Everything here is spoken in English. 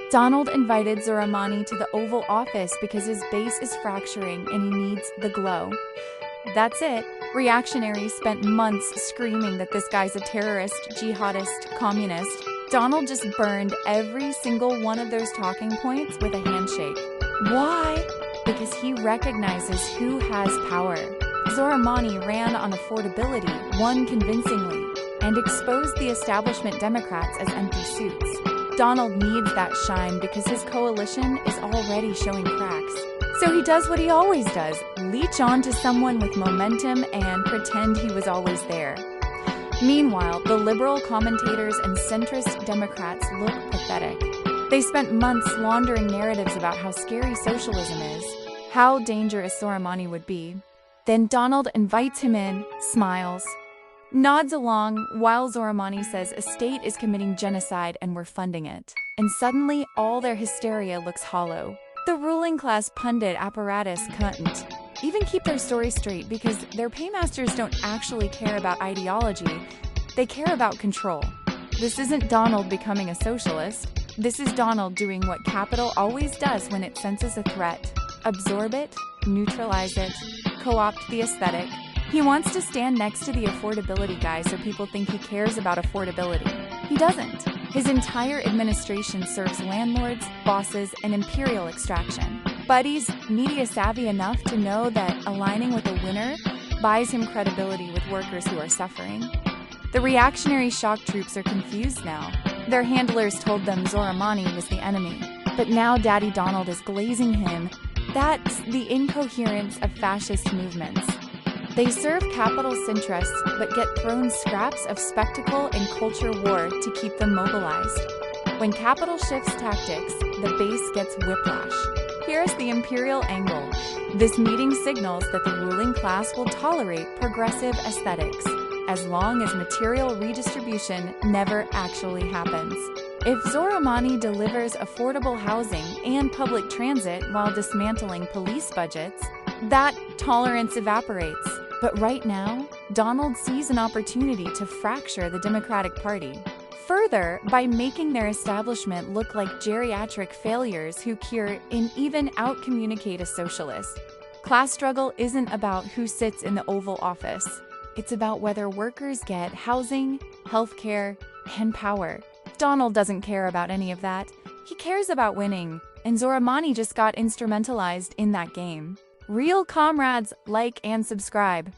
Donald invited Zoramani to the Oval Office because his base is fracturing and he needs the glow. That's it. Reactionaries spent months screaming that this guy's a terrorist, jihadist, communist. Donald just burned every single one of those talking points with a handshake. Why? Because he recognizes who has power. Zoramani ran on affordability, won convincingly, and exposed the establishment Democrats as empty suits. Donald needs that shine because his coalition is already showing cracks. So he does what he always does, leech on to someone with momentum and pretend he was always there. Meanwhile, the liberal commentators and centrist Democrats look pathetic. They spent months laundering narratives about how scary socialism is, how dangerous Zoramani would be. Then Donald invites him in, smiles, nods along while Zoramani says a state is committing genocide and we're funding it. And suddenly, all their hysteria looks hollow. The ruling class pundit apparatus couldn't even keep their story straight because their paymasters don't actually care about ideology, they care about control. This isn't Donald becoming a socialist. This is Donald doing what capital always does when it senses a threat. Absorb it, neutralize it, co-opt the aesthetic. He wants to stand next to the affordability guy so people think he cares about affordability. He doesn't. His entire administration serves landlords, bosses, and imperial extraction. But he's media savvy enough to know that aligning with a winner buys him credibility with workers who are suffering. The reactionary shock troops are confused now. Their handlers told them Zoramani was the enemy. But now Daddy Donald is glazing him. That's the incoherence of fascist movements. They serve capitalist interests but get thrown scraps of spectacle and culture war to keep them mobilized. When capital shifts tactics, the base gets whiplash. Here's the imperial angle. This meeting signals that the ruling class will tolerate progressive aesthetics, as long as material redistribution never actually happens. If Zoramani delivers affordable housing and public transit while dismantling police budgets, that tolerance evaporates. But right now, Donald sees an opportunity to fracture the Democratic Party. Further, by making their establishment look like geriatric failures who cure and even out-communicate a socialist. Class struggle isn't about who sits in the Oval Office. It's about whether workers get housing, healthcare, and power. Donald doesn't care about any of that. He cares about winning, and Zoramani just got instrumentalized in that game. Real comrades, like and subscribe.